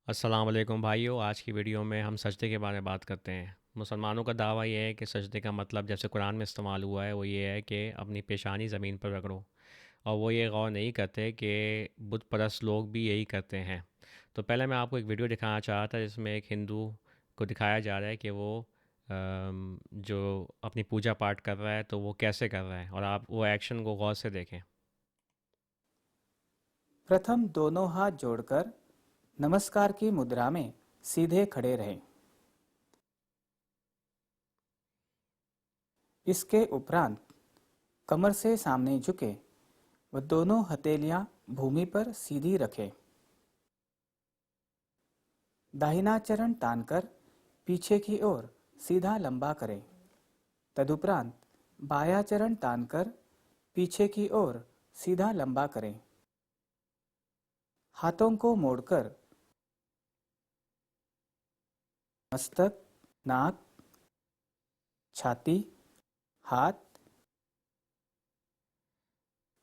अस्सलाम वालेकुम भाइयों। आज की वीडियो में हम सजदे के बारे में बात करते हैं। मुसलमानों का दावा ये है कि सजदे का मतलब जैसे कुरान में इस्तेमाल हुआ है वो ये है कि अपनी पेशानी ज़मीन पर रगड़ो। और वो ये गौर नहीं करते कि बुत परस्त लोग भी यही करते हैं। तो पहले मैं आपको एक वीडियो दिखाना चाहा था जिसमें एक हिंदू को दिखाया जा रहा है कि वो जो अपनी पूजा पाठ कर रहा है तो वो कैसे कर रहा है, और आप वो एक्शन को गौर से देखें। प्रथम दोनों हाथ जोड़कर नमस्कार की मुद्रा में सीधे खड़े रहें। इसके उपरांत कमर से सामने झुके व दोनों हथेलियां भूमि पर सीधी रखें। दाहिना चरण तानकर पीछे की ओर सीधा लंबा करें। तदुपरांत बायां चरण तानकर पीछे की ओर सीधा लंबा करें। हाथों को मोड़कर मस्तक, नाक, छाती, हाथ,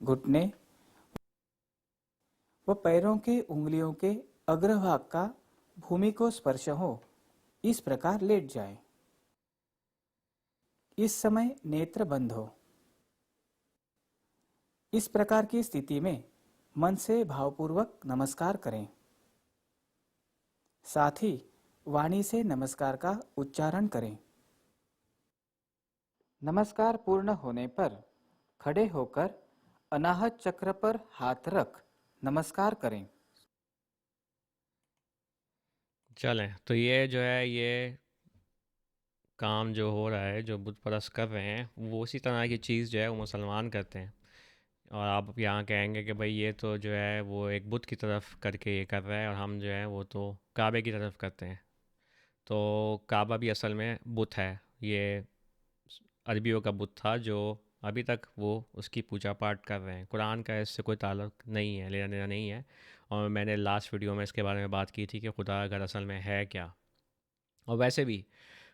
घुटने व पैरों के उंगलियों के अग्रभाग का भूमि को स्पर्श हो इस प्रकार लेट जाएं। इस समय नेत्र बंद हो। इस प्रकार की स्थिति में मन से भावपूर्वक नमस्कार करें। साथ ही वाणी से नमस्कार का उच्चारण करें। नमस्कार पूर्ण होने पर खड़े होकर अनाहत चक्र पर हाथ रख नमस्कार करें। चलें, तो ये जो है ये काम जो हो रहा है, जो बुत परस्त कर रहे हैं, वो उसी तरह की चीज़ जो है वो मुसलमान करते हैं। और आप यहाँ कहेंगे कि भाई ये तो जो है वो एक बुत की तरफ करके ये कर रहा है, और हम जो है वो तो काबे की तरफ करते हैं। तो काबा भी असल में बुत है। ये अरबियों का बुत था जो अभी तक वो उसकी पूजा पाठ कर रहे हैं। कुरान का इससे कोई ताल्लुक नहीं है, लेना देना नहीं है। और मैंने लास्ट वीडियो में इसके बारे में बात की थी कि खुदा अगर असल में है क्या। और वैसे भी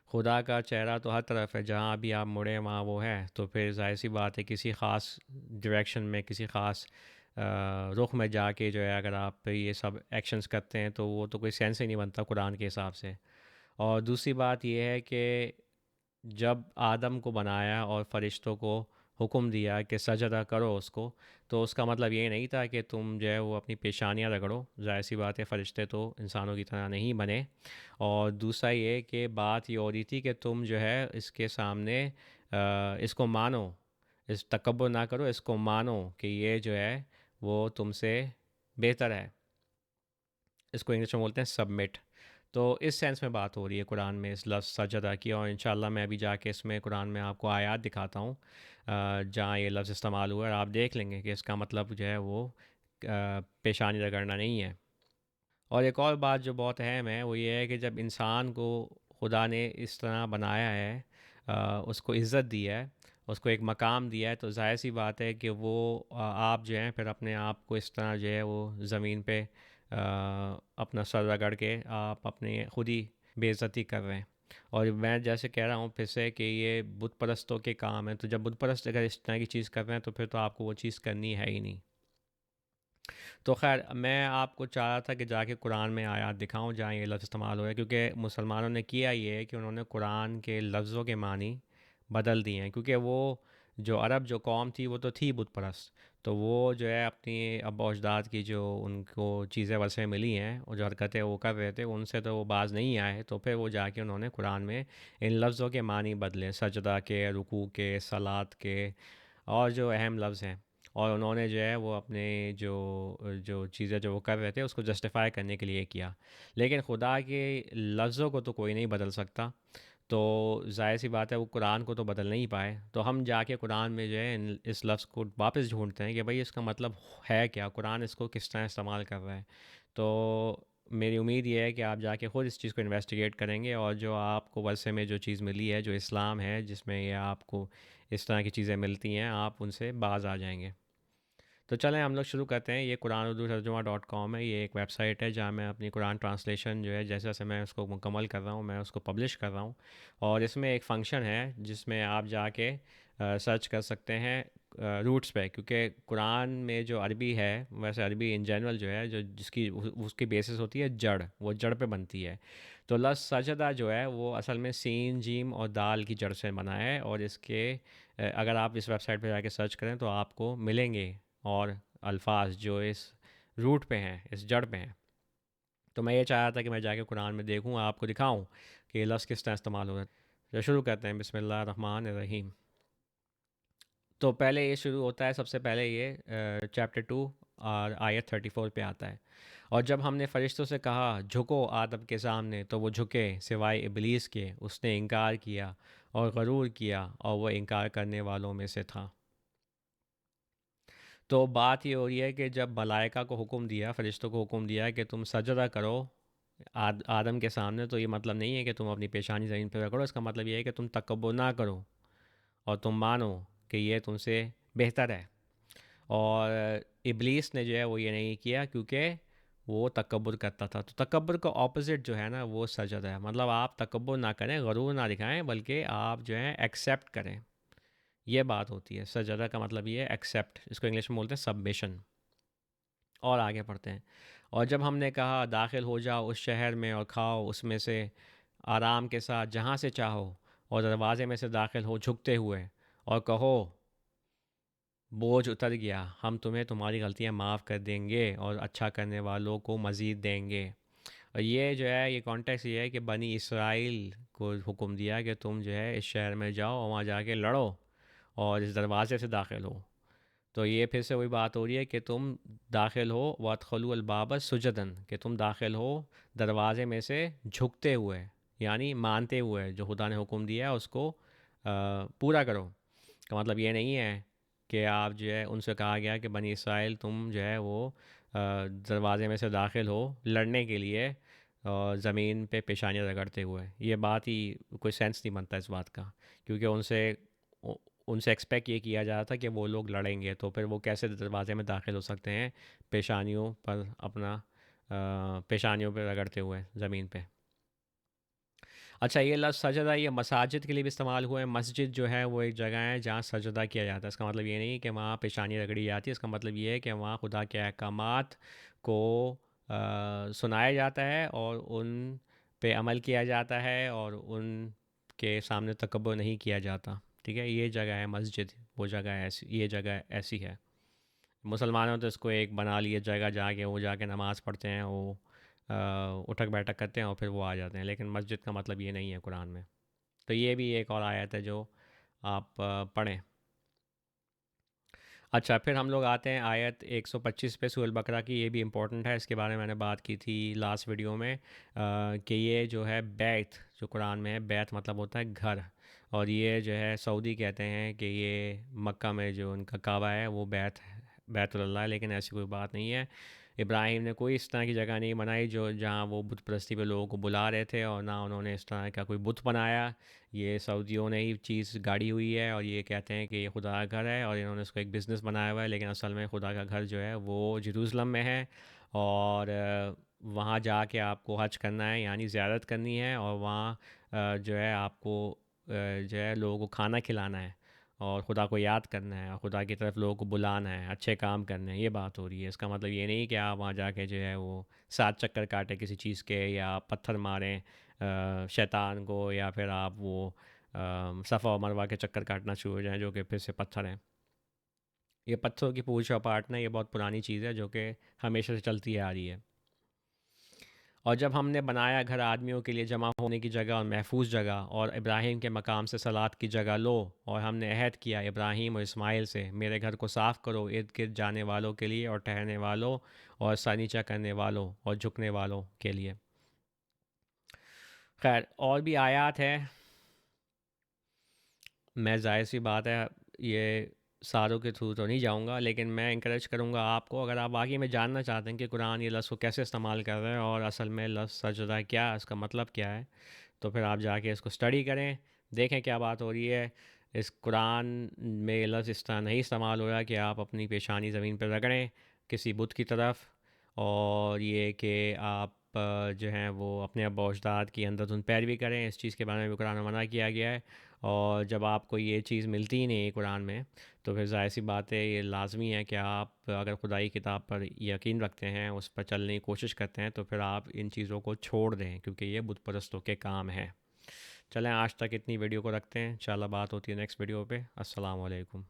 खुदा का चेहरा तो हर तरफ है, जहाँ भी आप मुड़े वहाँ वो है। तो फिर जाहिर सी बात है किसी ख़ास डायरेक्शन में, किसी ख़ास रुख में जाके जो है अगर आप ये सब एक्शंस करते हैं तो वो तो कोई सेंस ही नहीं बनता कुरान के हिसाब से। और दूसरी बात ये है कि जब आदम को बनाया और फरिश्तों को हुक्म दिया कि सजदा करो उसको, तो उसका मतलब ये नहीं था कि तुम जो है वो अपनी पेशानियाँ रगड़ो। ज़ाहिर सी बात है फ़रिश्ते तो इंसानों की तरह नहीं बने। और दूसरा ये कि बात ये हो रही थी कि तुम जो है इसके सामने इसको मानो, इस तकब्बुर ना करो, इसको मानो कि ये जो है वो तुमसे बेहतर है। इसको इंग्लिश में बोलते हैं सबमिट। तो इस सेंस में बात हो रही है कुरान में इस लफ्ज़ सजदा की। और इंशाल्लाह मैं अभी जाके इसमें कुरान में आपको आयत दिखाता हूँ जहाँ ये लफ्ज़ इस्तेमाल हुआ है, और आप देख लेंगे कि इसका मतलब जो है वो पेशानी रगड़ना नहीं है। और एक और बात जो बहुत अहम है वो ये है कि जब इंसान को खुदा ने इस तरह बनाया है, उसको इज़्ज़त दी है, उसको एक मकाम दिया है, तो जाहिर सी बात है कि वो आप जो हैं फिर अपने आप को इस तरह जो है वो ज़मीन पे अपना सर रगड़ के आप अपने खुद ही बेइज्जती कर रहे हैं। और मैं जैसे कह रहा हूँ फिर से कि ये बुत परस्तों के काम है। तो जब बुत परस्त अगर इस तरह की चीज़ कर रहे हैं तो फिर तो आपको वो चीज़ करनी है ही नहीं। तो ख़ैर मैं आपको चाह रहा था कि जाके कुरान में आयत दिखाऊं जहाँ ये लफ्ज़ इस्तेमाल हुआ है, क्योंकि मुसलमानों ने किया ये है कि उन्होंने कुरान के लफ्ज़ों के मानी बदल दिए हैं। क्योंकि वो जो अरब जो कौम थी वो तो थी बुत परस्त। तो वो जो है अपनी अब्बा अजदाद की जो उनको चीज़ें वैसे मिली हैं और जो हरकतें वो कर रहे थे उनसे तो वो बाज नहीं आए। तो फिर वो जाके उन्होंने कुरान में इन लफ्ज़ों के मानी बदले, सजदा के, रुकू के, सलात के, और जो अहम लफ्ज़ हैं। और उन्होंने जो है वो अपने जो जो चीज़ें जो वो कर रहे थे उसको जस्टिफाई करने के लिए किया। लेकिन खुदा के लफ्ज़ों को तो कोई नहीं बदल सकता। तो जाहिर सी बात है वो कुरान को तो बदल नहीं पाए। तो हम जाके कुरान में जो है इस लफ्ज़ को वापस ढूंढते हैं कि भाई इसका मतलब है क्या, कुरान इसको किस तरह इस्तेमाल कर रहा है। तो मेरी उम्मीद ये है कि आप जाके ख़ुद इस चीज़ को इन्वेस्टिगेट करेंगे, और जो आपको वरसे में जो चीज़ मिली है, जो इस्लाम है जिसमें ये आपको इस तरह की चीज़ें मिलती हैं, आप उनसे बाज आ जाएंगे। तो चलें हम लोग शुरू करते हैं। ये कुरान उर्दू तर्जुमा डॉट कॉम है। ये एक वेबसाइट है जहाँ मैं अपनी कुरान ट्रांसलेशन जो है जैसे जैसे मैं उसको मुकम्मल कर रहा हूँ मैं उसको पब्लिश कर रहा हूँ। और इसमें एक फ़ंक्शन है जिसमें आप जाके सर्च कर सकते हैं रूट्स पे, क्योंकि कुरान में जो अरबी है, वैसे अरबी इन जनरल जो है, जो जिसकी उसकी बेसिस होती है जड़, वो जड़ पे बनती है। तो लफ्ज़ सजदा जो है वो असल में सीन जीम और दाल की जड़ से बना है, और इसके अगर आप इस वेबसाइट पे जाके सर्च करें तो आपको मिलेंगे और अल्फाज जो इस रूट पे हैं, इस जड़ पे हैं। तो मैं ये चाह रहा था कि मैं जाके कुरान में देखूँ, आपको दिखाऊँ कि ये लफ्ज़ किस तरह इस्तेमाल हो रहा है। तो शुरू करते हैं, बिस्मिल्लाह रहमान रहीम। तो पहले ये शुरू होता है, सबसे पहले ये चैप्टर 2 और आयत 34 पे आता है। और जब हमने फरिश्तों से कहा झुको आदम के सामने, तो वो झुके सिवाय इबलीस के, उसने इनकार किया और गरूर किया, और वह इनकार करने वालों में से था। तो बात ये हो रही है कि जब मलाइका को हुक्म दिया, फरिश्तों को हुक्म दिया कि तुम सजदा करो आदम के सामने, तो ये मतलब नहीं है कि तुम अपनी पेशानी ज़मीन पर रगड़ो। इसका मतलब ये है कि तुम तकब्बुर ना करो और तुम मानो कि ये तुमसे बेहतर है। और इब्लीस ने जो है वो ये नहीं किया, क्योंकि वो तकब्बुर करता था। तो तकब्बुर का ऑपोजिट जो है ना वो सजदा है। मतलब आप तकब्बुर ना करें, गरूर ना दिखाएं, बल्कि आप जो है एक्सेप्ट करें। ये बात होती है। सजदा का मतलब ये है एक्सेप्ट, इसको इंग्लिश में बोलते हैं सबमिशन। और आगे पढ़ते हैं। और जब हमने कहा दाखिल हो जाओ उस शहर में और खाओ उसमें से आराम के साथ जहाँ से चाहो, और दरवाज़े में से दाखिल हो झुकते हुए, और कहो बोझ उतर गया, हम तुम्हें तुम्हारी गलतियाँ माफ़ कर देंगे और अच्छा करने वालों को मज़ीद देंगे। और ये जो है, ये कॉन्टेक्स्ट ये है कि बनी इसराइल को हुक्म दिया कि तुम जो है इस शहर में जाओ और वहाँ जाके लड़ो और इस दरवाज़े से दाखिल हो। तो ये फिर से वही बात हो रही है कि तुम दाखिल हो वदखलू अलबाब सुजदन, कि तुम दाखिल हो दरवाज़े में से झुकते हुए, यानी मानते हुए जो खुदा ने हुक्म दिया है उसको पूरा करो। का मतलब ये नहीं है कि आप जो है, उनसे कहा गया कि बनी इसराइल तुम जो है वो दरवाज़े में से दाखिल हो लड़ने के लिए और ज़मीन पे पेशानियाँ रगड़ते हुए। ये बात ही कोई सेंस नहीं बनता इस बात का, क्योंकि उनसे एक्सपेक्ट ये किया जा रहा था कि वो लोग लड़ेंगे, तो फिर वो कैसे दरवाजे में दाखिल हो सकते हैं पेशानियों पर अपना पेशानियों पर रगड़ते हुए ज़मीन पे। अच्छा, ये लफ्ज़ सजदा ये मसाजिद के लिए भी इस्तेमाल हुआ है। मस्जिद जो है वो एक जगह है जहाँ सजदा किया जाता है। इसका मतलब ये नहीं कि वहाँ पेशानी रगड़ी जाती है। इसका मतलब ये है कि वहाँ खुदा के अहकामात को सुनाया जाता है और उन पे अमल किया जाता है, और उन के सामने तकब्बुर नहीं किया जाता। ठीक है, ये जगह है मस्जिद, वो जगह ऐसी, ये जगह ऐसी है। मुसलमानों तो इसको एक बना लिए जगह, जाके वो जाके नमाज़ पढ़ते हैं, वो उठक बैठक करते हैं और फिर वो आ जाते हैं, लेकिन मस्जिद का मतलब ये नहीं है कुरान में। तो ये भी एक और आयत है जो आप पढ़ें। अच्छा, फिर हम लोग आते हैं आयत 125 पे सूरह बकरा की। ये भी इम्पोर्टेंट है, इसके बारे में मैंने बात की थी लास्ट वीडियो में कि ये जो है बैत जो कुरान में है, बैत मतलब होता है घर। और ये जो है सऊदी कहते हैं कि ये मक्का में जो उनका काबा है वो बैतुल्लाह है, लेकिन ऐसी कोई बात नहीं है। इब्राहिम ने कोई इस तरह की जगह नहीं बनाई जो जहाँ वो बुत परस्ती पे लोगों को बुला रहे थे, और ना उन्होंने इस तरह का कोई बुत बनाया। ये सऊदियों ने ही चीज़ गाड़ी हुई है, और ये कहते हैं कि ये खुदा का घर है, और इन्होंने उसको एक बिज़नेस बनाया हुआ है, लेकिन असल में खुदा का घर जो है वो जेरूसलम में है। और वहाँ जाके आपको हज करना है, यानी ज़ियारत करनी है, और वहाँ जो है आपको जो है लोगों को खाना खिलाना है, और खुदा को याद करना है, और खुदा की तरफ लोगों को बुलाना है, अच्छे काम करने हैं। ये बात हो रही है। इसका मतलब ये नहीं कि आप वहाँ जाके जो है वो 7 चक्कर काटें किसी चीज़ के, या पत्थर मारें शैतान को, या फिर आप वो सफ़ा और मरवा के चक्कर काटना शुरू हो जाएं जो कि फिर से पत्थर हैं। ये पत्थरों की पूजा पाठ ना, ये बहुत पुरानी चीज़ है जो कि हमेशा से चलती आ रही है। और जब हमने बनाया घर आदमियों के लिए जमा होने की जगह और महफूज जगह, और इब्राहिम के मकाम से सलात की जगह लो, और हमने अहद किया इब्राहिम और इस्माइल से, मेरे घर को साफ़ करो इर्द गिर्द जाने वालों के लिए, और ठहरने वालों, और सर नीचा करने वालों, और झुकने वालों के लिए। खैर, और भी आयात है। मैं जाहिर सी बात है ये सारों के थ्रू तो नहीं जाऊंगा, लेकिन मैं इंकरेज करूंगा आपको, अगर आप वाकई में जानना चाहते हैं कि कुरान ये लफ्ज़ को कैसे इस्तेमाल कर रहा है और असल में लफ्ज़ सजदा क्या है, इसका मतलब क्या है, तो फिर आप जाके इसको स्टडी करें, देखें क्या बात हो रही है। इस कुरान में ये लफ्ज़ इस तरह नहीं इस्तेमाल हो रहा कि आप अपनी पेशानी ज़मीन पर रगड़ें किसी बुत की तरफ, और ये कि आप जो हैं वो अपने आबा अजदाद की अंधाधुंध पैरवी करें, इस चीज़ के बारे में भी कुरान में मना किया गया है। और जब आपको ये चीज़ मिलती ही नहीं है कुरान में, तो फिर ज़ाहिर सी बात है, ये लाजमी है कि आप अगर खुदाई किताब पर यकीन रखते हैं, उस पर चलने की कोशिश करते हैं, तो फिर आप इन चीज़ों को छोड़ दें, क्योंकि ये बुत परस्तों के काम है। चलें, आज तक इतनी वीडियो को रखते हैं, इंशाल्लाह बात होती है नेक्स्ट वीडियो पे। अस्सलाम वालेकुम।